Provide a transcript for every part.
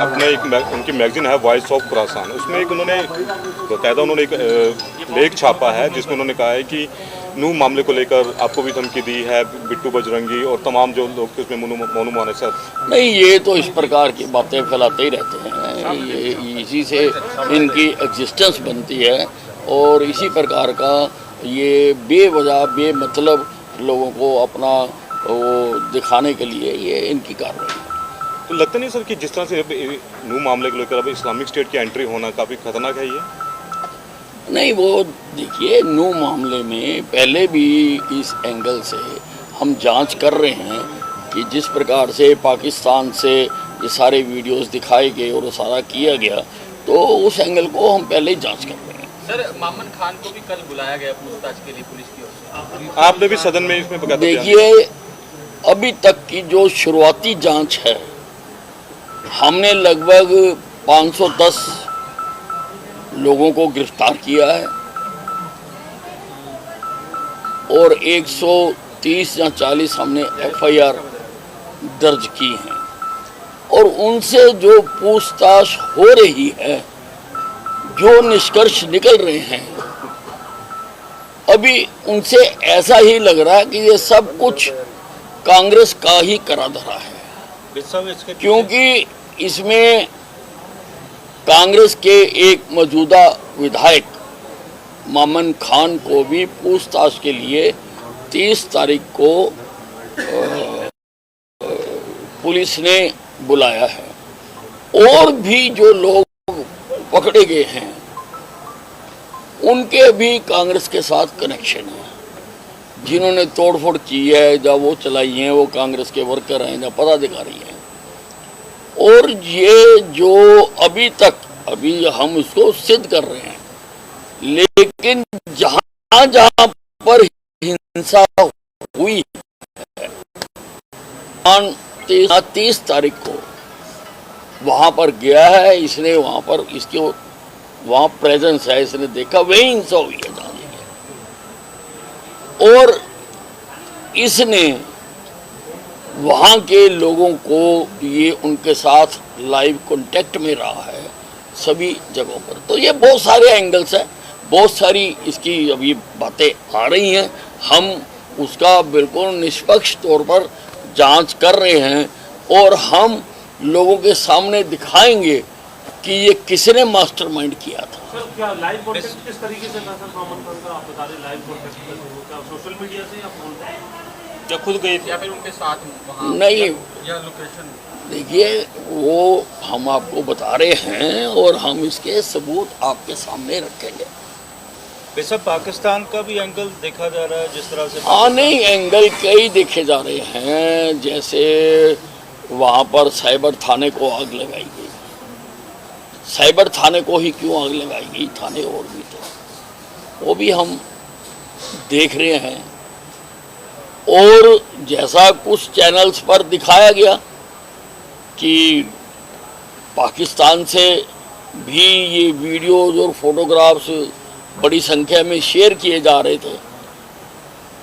अपने उनकी मैगजीन है वॉइस ऑफ खुरासान, उसमें एक उन्होंने बाकायदा उन्होंने एक लेख छापा है जिसमें उन्होंने कहा है कि नूह मामले को लेकर आपको भी धमकी दी है, बिट्टू बजरंगी और तमाम जो लोग थे उसमें मोनू मानेसर। नहीं, ये तो इस प्रकार की बातें फैलाते ही रहते हैं, ये इसी से इनकी एग्जिस्टेंस बनती है और इसी प्रकार का ये बेवजह बेमतलब लोगों को अपना वो दिखाने के लिए ये इनकी कार्रवाई है। तो लगता नहीं सर कि जिस तरह से नूह मामले को लेकर अब इस्लामिक स्टेट की एंट्री होना काफ़ी खतरनाक है ये? नहीं, वो देखिए नूह मामले में पहले भी इस एंगल से हम जांच कर रहे हैं कि जिस प्रकार से पाकिस्तान से ये सारे वीडियोस दिखाए गए और सारा किया गया, तो उस एंगल को हम पहले ही जांच कर रहे हैं। सर, मामन खान को भी कल बुलाया गया पूछताछ के लिए पुलिस की ओर से। आपने भी सदन में इसमें बकायदा देखिए, अभी तक की जो शुरुआती जांच है, हमने लगभग 510 लोगों को गिरफ्तार किया है और 130 या 40 हमने FIR दर्ज की हैं और उनसे जो पूछताछ हो रही है, जो निष्कर्ष निकल रहे हैं, अभी उनसे ऐसा ही लग रहा है कि ये सब कुछ कांग्रेस का ही करा धरा है, क्योंकि इसमें कांग्रेस के एक मौजूदा विधायक मामन खान को भी पूछताछ के लिए 30 तारीख को पुलिस ने बुलाया है और भी जो लोग पकड़े गए हैं उनके भी कांग्रेस के साथ कनेक्शन है। जिन्होंने तोड़फोड़ की है, जब वो चलाई हैं, वो कांग्रेस के वर्कर हैं या पदाधिकारी हैं। और ये जो अभी हम इसको सिद्ध कर रहे हैं, लेकिन जहां जहां पर हिंसा हुई है, 30 तारीख को वहां पर गया है, इसने वहां पर इसके वहां प्रेजेंस है, इसने देखा वही हिंसा हुई है जहां और इसने वहाँ के लोगों को ये उनके साथ लाइव कांटेक्ट में रहा है सभी जगहों पर। तो ये बहुत सारे एंगल्स हैं, बहुत सारी इसकी अभी बातें आ रही हैं। हम उसका बिल्कुल निष्पक्ष तौर पर जांच कर रहे हैं और हम लोगों के सामने दिखाएंगे कि ये किसने मास्टरमाइंड किया था। सर, क्या लाइव कांटेक्ट किस तरीके से था सर मामन खान का? आप बता रहे लाइव कांटेक्ट क्या सोशल मीडिया से या फोन पर? या खुद गए या फिर उनके साथ वहाँ नहीं, या लोकेशन? देखिए, वो हम आपको बता रहे हैं और हम इसके सबूत आपके सामने रखेंगे। वैसे पाकिस्तान का भी एंगल देखा जा रहा है जिस तरह से? हाँ, नहीं, एंगल कई देखे जा रहे हैं। जैसे वहाँ पर साइबर थाने को आग लगाई गई, साइबर थाने को ही क्यों आग लगाई गई, थाने और भी थे, वो भी हम देख रहे हैं। और जैसा कुछ चैनल्स पर दिखाया गया कि पाकिस्तान से भी ये वीडियोज और फोटोग्राफ्स बड़ी संख्या में शेयर किए जा रहे थे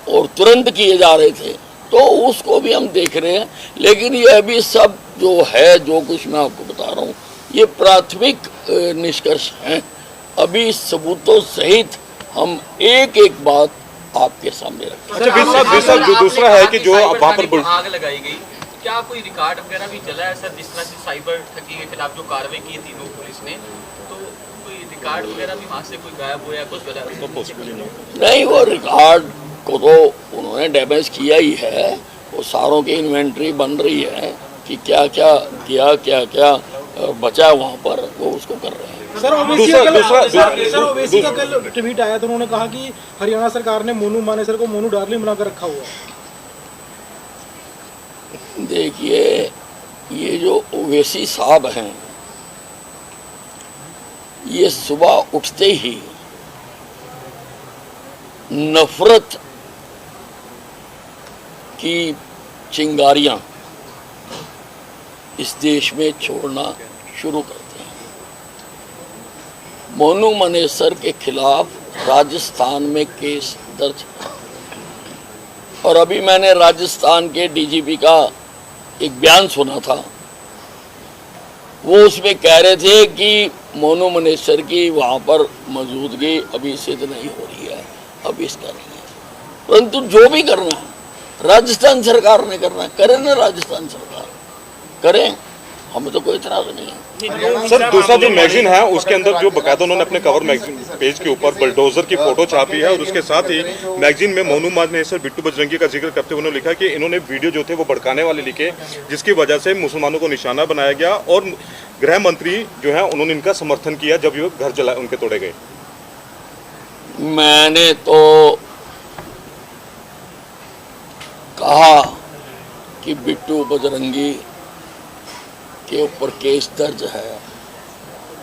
और तुरंत किए जा रहे थे, तो उसको भी हम देख रहे हैं। लेकिन ये अभी सब जो है, जो कुछ मैं आपको बता रहा हूँ, ये प्राथमिक निष्कर्ष हैं। अभी सबूतों सहित हम एक एक बात आपके सामने रखें। अच्छा, दूसरा है कि जो वहाँ पर आग लगाई गई, क्या कोई रिकॉर्ड वगैरह भी चला है सर? जिस तरह से साइबर ठगी के खिलाफ जो कार्रवाई की थी नूह पुलिस ने, तो कोई रिकॉर्ड वगैरह भी वहाँ से कोई गायब हो या कुछ गलत? नहीं, वो रिकॉर्ड को तो उन्होंने डैमेज किया ही है। वो सारों की इन्वेंट्री बन रही है कि क्या क्या किया, क्या क्या बचा वहाँ पर, वो उसको कर रहे हैं। सर, ओवैसी का कल ट्वीट आया तो उन्होंने कहा कि हरियाणा सरकार ने मोनू मानेसर को मोनू डार्लिंग बनाकर रखा हुआ है। देखिए, ये जो ओवैसी साहब हैं, ये सुबह उठते ही नफरत की चिंगारियां इस देश में छोड़ना शुरू करते हैं। मोनू मानेसर के खिलाफ राजस्थान में केस दर्ज है और अभी मैंने राजस्थान के DGP का एक बयान सुना था वो उसमें कह रहे थे कि मोनू मनेसर की वहाँ पर मौजूदगी अभी सिद्ध नहीं हो रही है, अभी इसका नहीं है। परंतु जो भी करना है राजस्थान सरकार ने करना है, करे ना राजस्थान सरकार, करें, हमें तो कोई इतराज नहीं है। सर दूसरा जो मैगजीन है उसके अंदर जो बकायदा उन्होंने अपने कवर मैगजीन पेज के ऊपर बुलडोजर की फोटो छापी है और उसके साथ ही मैगजीन में मोनू मनेसर बिट्टू बजरंगी का जिक्र करते हुए उन्होंने लिखा कि इन्होंने वीडियो जो थे वो भड़काने वाले लिखे, जिसकी वजह से मुसलमानों को निशाना बनाया गया और गृह मंत्री जो है उन्होंने इनका समर्थन किया जब ये घर जला उनके तोड़े गए। मैंने तो कहा कि बिट्टू बजरंगी के ऊपर केस दर्ज है,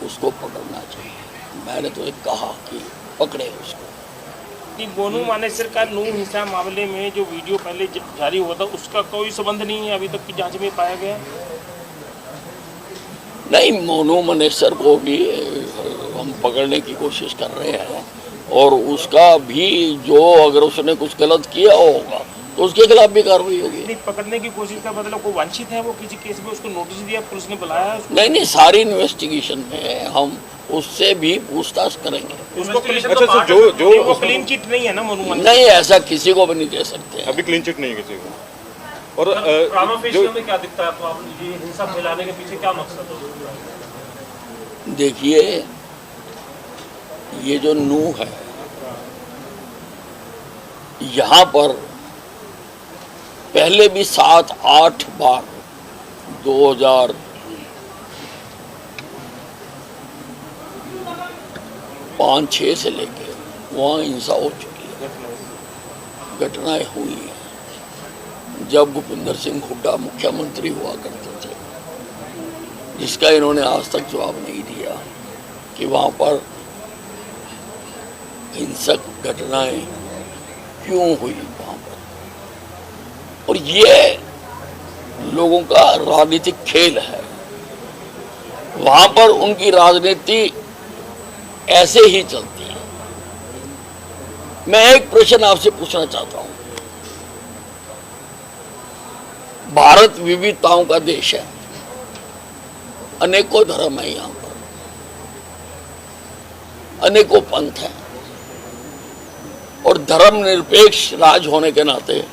उसको पकड़ना चाहिए। मैंने तो एक कहा कि पकड़े उसको। कि मोनू मानेसर का नूर हिंसा मामले में जो वीडियो पहले जारी हुआ था उसका कोई संबंध नहीं है अभी तक की जांच में पाया गया? नहीं, मोनू मनेसर को भी हम पकड़ने की कोशिश कर रहे हैं और उसका भी जो अगर उसने कुछ गलत किया होगा तो उसके खिलाफ भी कार्रवाई होगी। नहीं, पकड़ने की कोशिश का मतलब कोई वांछित है वो किसी केस में, उसको नोटिस दिया, पुलिस ने बुलाया उसको? नहीं, सारी इन्वेस्टिगेशन में हम उससे भी पूछताछ करेंगे। उसको अच्छा जो वो क्लीन चिट नहीं है ना मोनू मानेसर? नहीं, ऐसा किसी को भी नहीं दे सकते हैं। अभी क्लीन चिट नहीं है किसी को। और जो में क्या दिखता है आपको, ये हिंसा फैलाने के पीछे क्या मकसद है? देखिए, ये जो नू है यहाँ पर पहले भी 7-8 बार 2005-6 से लेके वहाँ हिंसा हो चुकी है, घटनाएं हुई हैं। जब भूपिंदर सिंह हुड्डा मुख्यमंत्री हुआ करते थे, जिसका इन्होंने आज तक जवाब नहीं दिया कि वहाँ पर हिंसक घटनाएं क्यों हुई वहाँ पर। और ये लोगों का राजनीतिक खेल है, वहाँ पर उनकी राजनीति ऐसे ही चलती है। मैं एक प्रश्न आपसे पूछना चाहता हूँ। भारत विविधताओं का देश है, अनेकों धर्म है यहाँ पर, अनेकों पंथ हैं और धर्मनिरपेक्ष राज होने के नाते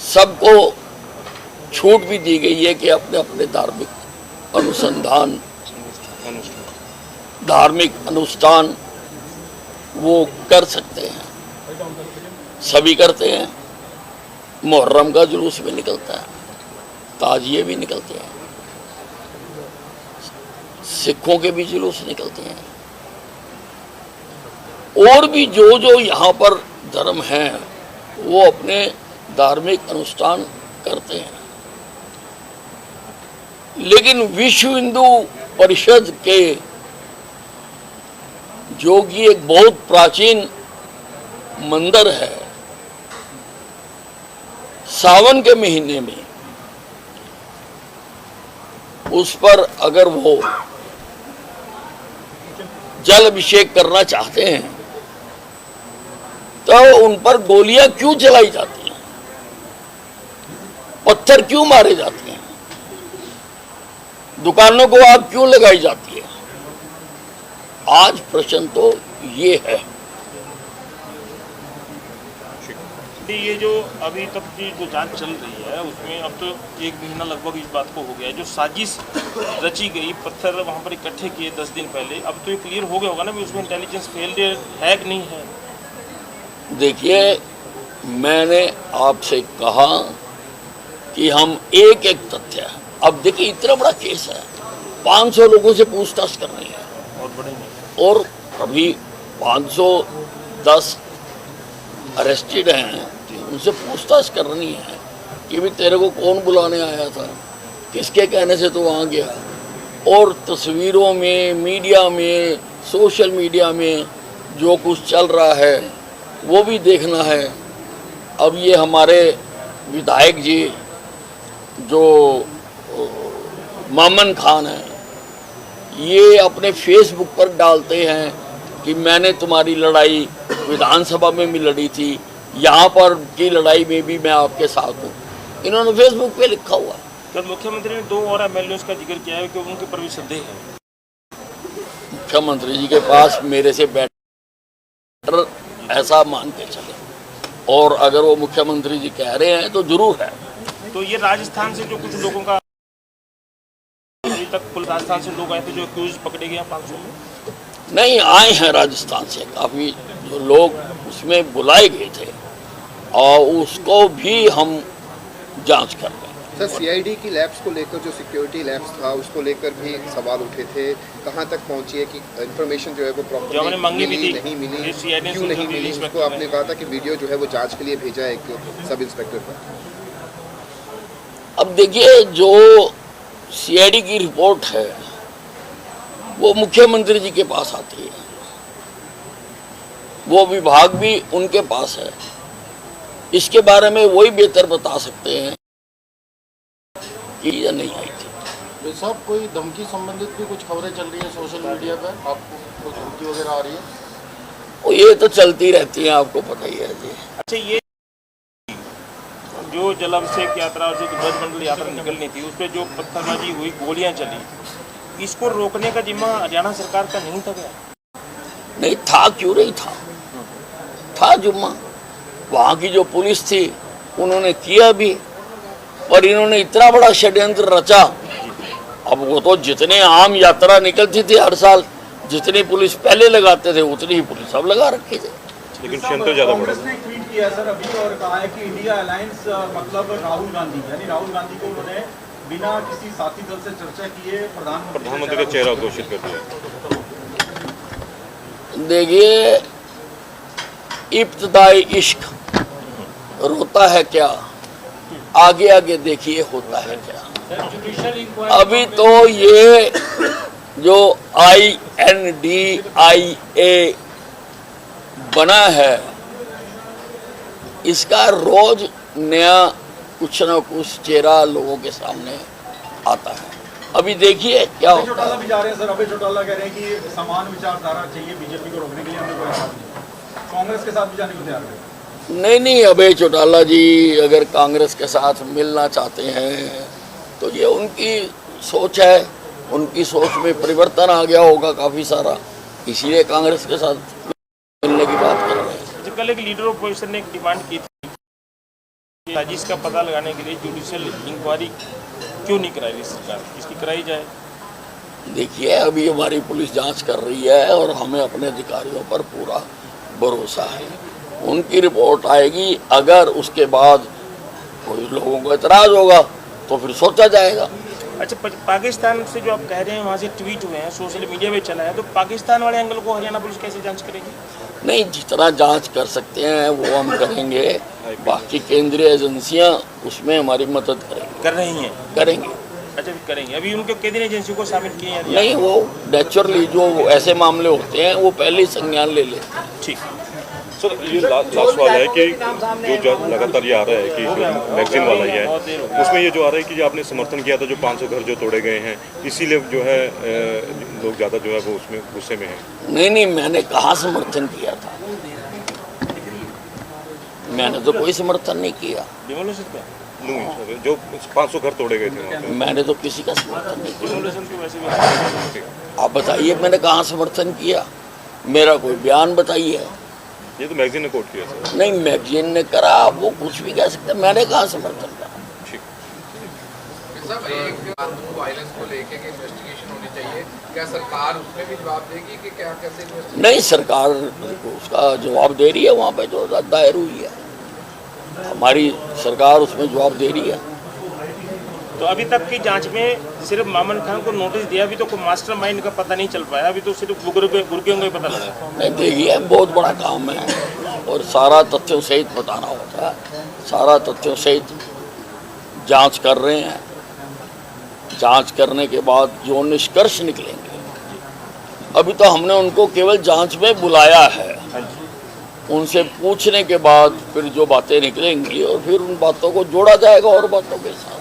सबको छूट भी दी गई है कि अपने अपने धार्मिक अनुसंधान, धार्मिक अनुष्ठान वो कर सकते हैं। सभी करते हैं। मुहर्रम का जुलूस भी निकलता है, ताजिए भी निकलते हैं, सिखों के भी जुलूस निकलते हैं, और भी जो जो यहाँ पर धर्म हैं वो अपने धार्मिक अनुष्ठान करते हैं। लेकिन विश्व हिंदू परिषद के जो कि एक बहुत प्राचीन मंदिर है, सावन के महीने में उस पर अगर वो जल अभिषेक करना चाहते हैं तो उन पर गोलियां क्यों चलाई जाती हैं, पत्थर क्यों मारे जाते हैं, दुकानों को आग क्यों लगाई जाती है? आज प्रश्न तो ये है। ये जो अभी तक की जो जांच चल रही है उसमें अब तो 1 महीना लगभग इस बात को हो गया है, जो साजिश रची गई, पत्थर वहां पर इकट्ठे किए 10 दिन पहले, अब तो ये क्लियर हो गया होगा ना भी उसमें इंटेलिजेंस फेलियर है कि नहीं है? देखिए, मैंने आपसे कहा कि हम एक एक तथ्य, अब देखिए इतना बड़ा केस है, 500 लोगों से पूछताछ कर रही है और बड़े नहीं, और अभी 510 अरेस्टेड हैं, उनसे पूछताछ करनी है कि भी तेरे को कौन बुलाने आया था, किसके कहने से तो वहाँ गया, और तस्वीरों में, मीडिया में, सोशल मीडिया में जो कुछ चल रहा है वो भी देखना है। अब ये हमारे विधायक जी जो मामन खान हैं, ये अपने फेसबुक पर डालते हैं कि मैंने तुम्हारी लड़ाई विधानसभा में भी लड़ी थी, यहाँ पर की लड़ाई में भी मैं आपके साथ हूँ। इन्होंने फेसबुक पे लिखा हुआ है। जब मुख्यमंत्री ने 2 और एमएलए का जिक्र किया है कि उनके ऊपर भी संदेह है। मुख्यमंत्री जी के पास मेरे से बेटर ऐसा मान के चले, और अगर वो मुख्यमंत्री जी कह रहे हैं तो जरूर है। तो ये राजस्थान से जो कुछ लोगों का अभी तक कुल राजस्थान से लोग आए थे जो एक्यूज पकड़े गए हैं 500 में। नहीं, आए हैं राजस्थान से काफ़ी जो लोग उसमें बुलाए गए थे, और उसको भी हम जांच कर रहे हैं। सर, सीआईडी की लैब्स को लेकर जो सिक्योरिटी लैब्स था उसको लेकर भी सवाल उठे थे, कहाँ तक पहुंची है कि इंफॉर्मेशन जो है वो जो हमने प्रॉपर्ली मांगी भी थी, नहीं मिली, ये CID क्यों नहीं मिली, उसको आपने कहा था कि वीडियो जो है वो जांच के लिए भेजा है एक सब इंस्पेक्टर पर। अब देखिए, जो सीआईडी की रिपोर्ट है वो मुख्यमंत्री जी के पास आती है, वो विभाग भी उनके पास है, इसके बारे में वही बेहतर बता सकते हैं कि या नहीं आई थी। साहब, कोई धमकी संबंधित भी कुछ खबरें चल रही है सोशल मीडिया पर, आपको कोई धमकी वगैरह आ रही है? वो ये तो चलती रहती है, आपको पता ही है जी। अच्छा, ये जो जलाभिषेक यात्रा और जो ध्वजमंडल यात्रा निकलनी थी उस पर जो पत्थरबाजी हुई, गोलियां चली, इसको रोकने का जिम्मा हरियाणा सरकार का नहीं था क्या? नहीं था, क्यों नहीं था जुम्मा। वहाँ की जो पुलिस थी उन्होंने किया भी, और इन्होंने इतना बड़ा षड्यंत्र रचा। अब वो तो जितने आम यात्रा निकलती थी हर साल, जितनी पुलिस पहले लगाते थे उतनी ही पुलिस अब लगा रखी थी। लेकिन षड्यंत्र ज़्यादा बड़ा। कांग्रेस ने एक ट्वीट किया सर अभी और कहा है कि इंडिया अलायंस मतलब राहुल गांधी, यानी राहुल गांधी को उन्होंने बिना किसी साथी दल से चर्चा किए प्रधानमंत्री का चेहरा घोषित कर दिया। देखिए, इब्तदाई इश्क रोता है क्या, आगे आगे देखिए होता है क्या। अभी तो ये जो INDIA बना है, इसका रोज नया कुछ न कुछ चेहरा लोगों के सामने आता है। अभी देखिए क्या होता चौटाला है। भी जा रहे हैं सर, अभय चौटाला कह रहे हैं कि समान विचारधारा चाहिए बीजेपी को रोकने के लिए, हमें कोई ऐसा नहीं। कांग्रेस के साथ भी जाने को तैयार है? नहीं, अभय चौटाला जी अगर कांग्रेस के साथ मिलना चाहते हैं तो ये उनकी सोच है, उनकी सोच में परिवर्तन आ गया होगा काफ़ी सारा, इसीलिए कांग्रेस के साथ मिलने की बात कर रहे हैं। जो कल एक लीडर ऑफ अपोजिशन ने एक डिमांड की थी कि साजिश का पता लगाने के लिए जुडिशियल इंक्वायरी क्यों नहीं कराई रही सरकार, इसकी कराई जाए। देखिए, अभी हमारी पुलिस जांच कर रही है और हमें अपने अधिकारियों पर पूरा भरोसा है। उनकी रिपोर्ट आएगी, अगर उसके बाद कोई लोगों को एतराज़ होगा तो फिर सोचा जाएगा। अच्छा, पाकिस्तान से जो आप कह रहे हैं वहाँ से ट्वीट हुए हैं, सोशल मीडिया में चला है, तो पाकिस्तान वाले एंगल को हरियाणा पुलिस कैसे जांच करेगी? नहीं, जितना जांच कर सकते हैं वो हम करेंगे, बाकी केंद्रीय एजेंसियां उसमें हमारी मदद करेंगी। कर रही हैं? करेंगे। अच्छा, भी करेंगे। अभी उनके केंद्रीय एजेंसी को शामिल किए हैं? नहीं, वो नेचुरली जो ऐसे मामले होते हैं वो पहले ही संज्ञान ले लेते हैं। ठीक। सर, ये लास्ट सवाल है कि जो लगातार ये आ रहा है कि जो मैगजीन वाला ही है, उसमें ये जो आ रहा है कि आपने समर्थन किया था जो 500 घर जो तोड़े गए हैं, इसीलिए जो है लोग ज़्यादा जो है वो उसमें गुस्से में हैं। नहीं, मैंने कहाँ समर्थन किया था? मैंने तो कोई समर्थन नहीं किया। डिमोलिशन पे? नहीं, जो 500 घर तोड़े गए थे वहाँ पे। मैंने तो किसी का समर्थन नहीं किया। डिमोलिशन तो वैसे भी आप बताइए मैंने कहाँ समर्थन किया? मेरा कोई बयान बताइए। ये तो मैगजीन ने कोट किया सर। नहीं, मैगजीन ने करा, वो कुछ भी कह सकते, मैंने कहाँ समर्थन करा। ठीक। वायलेंस को लेके कि इन्वेस्टिगेशन होनी चाहिए, क्या सरकार उसमें भी जवाब देगी कि क्या कैसे इन्वेस्टिगेशन? नहीं, सरकार उसका जवाब दे रही है, वहाँ पे जो दायर हुई है हमारी सरकार उसमें जवाब दे रही है। तो अभी तक की जांच में सिर्फ मामन खान को नोटिस दिया, अभी तो कोई मास्टरमाइंड का पता नहीं चल पाया, अभी तो सिर्फ गुर्गियों का ही पता लगा। नहीं, देखिए बहुत बड़ा काम है और सारा तथ्यों सहित बताना होता है, सारा तथ्यों सहित जांच कर रहे हैं। जांच करने के बाद जो निष्कर्ष निकलेंगे, अभी तो हमने उनको केवल जांच में बुलाया है, उनसे पूछने के बाद फिर जो बातें निकलेंगी और फिर उन बातों को जोड़ा जाएगा और बातों के साथ।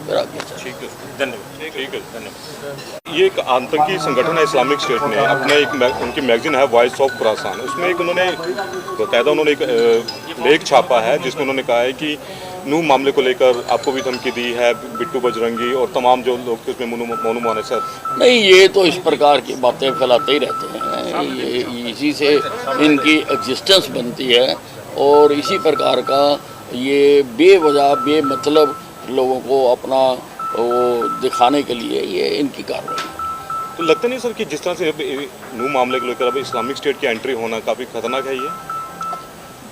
ठीक है, धन्यवाद। ठीक है, धन्यवाद। ये एक आतंकी संगठन है इस्लामिक स्टेट ने अपने एक उनकी मैगजीन है वॉइस ऑफ खुरासान, उसमें एक उन्होंने बाकायदा एक लेख छापा है जिसमें उन्होंने कहा है कि नूह मामले को लेकर आपको भी धमकी दी है, बिट्टू बजरंगी और तमाम जो लोग थे उसमें मोनू मानेसर। नहीं, ये तो इस प्रकार की बातें फैलाते ही रहते हैं, ये इसी से इनकी एग्जिस्टेंस बनती है और इसी प्रकार का ये बेवजह बेमतलब लोगों को अपना वो दिखाने के लिए ये इनकी कार्रवाई है। तो लगता नहीं सर कि जिस तरह से नूह मामले को लेकर अब इस्लामिक स्टेट की एंट्री होना काफ़ी खतरनाक है ये?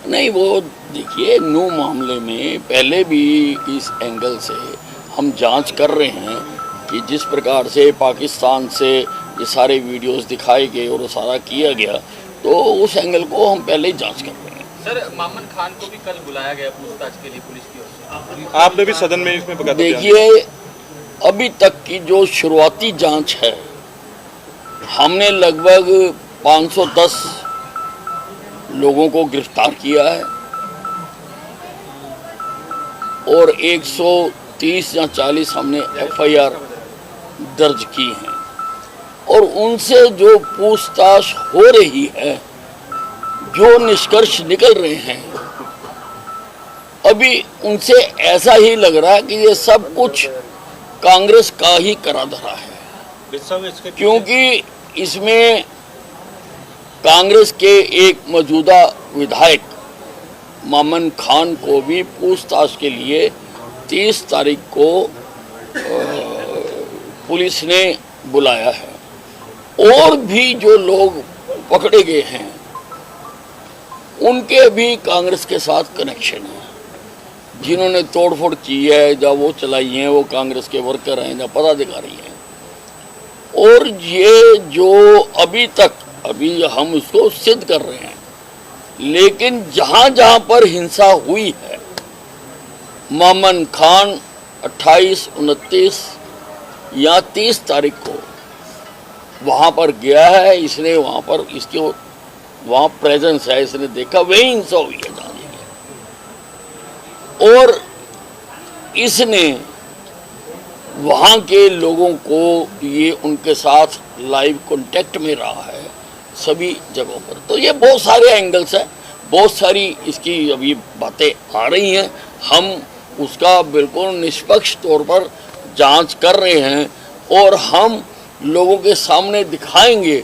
नहीं, वो देखिए, नूह मामले में पहले भी इस एंगल से हम जांच कर रहे हैं कि जिस प्रकार से पाकिस्तान से ये सारे वीडियोस दिखाए गए और सारा किया गया, तो उस एंगल को हम पहले ही जांच कर रहे हैं। सर, मामन खान को भी कल बुलाया गया पूछताछ के लिए पुलिस की ओर से। आपने भी सदन में इसमें बकायदा देखिए, अभी तक की जो शुरुआती जांच है, हमने लगभग 510 लोगों को गिरफ्तार किया है और 130 या 40 हमने FIR दर्ज की हैं और उनसे जो पूछताछ हो रही है, जो निष्कर्ष निकल रहे हैं, अभी उनसे ऐसा ही लग रहा है कि ये सब कुछ कांग्रेस का ही करा धरा है, क्योंकि इसमें कांग्रेस के एक मौजूदा विधायक मामन खान को भी पूछताछ के लिए 30 तारीख को पुलिस ने बुलाया है और भी जो लोग पकड़े गए हैं उनके भी कांग्रेस के साथ कनेक्शन है। जिन्होंने तोड़फोड़ की है, जब वो चलाई हैं, वो कांग्रेस के वर्कर हैं या पदाधिकारी हैं। और ये जो अभी हम इसको सिद्ध कर रहे हैं, लेकिन जहां जहां पर हिंसा हुई है, मामन खान 28, 29 या 30 तारीख को वहां पर गया है, इसने वहां पर इसके वहां प्रेजेंस है, इसने देखा, वही हिंसा हुई है जाने की। और इसने वहां के लोगों को ये उनके साथ लाइव कांटेक्ट में रहा है सभी जगहों पर। तो ये बहुत सारे एंगल्स हैं, बहुत सारी इसकी अभी बातें आ रही हैं। हम उसका बिल्कुल निष्पक्ष तौर पर जांच कर रहे हैं और हम लोगों के सामने दिखाएंगे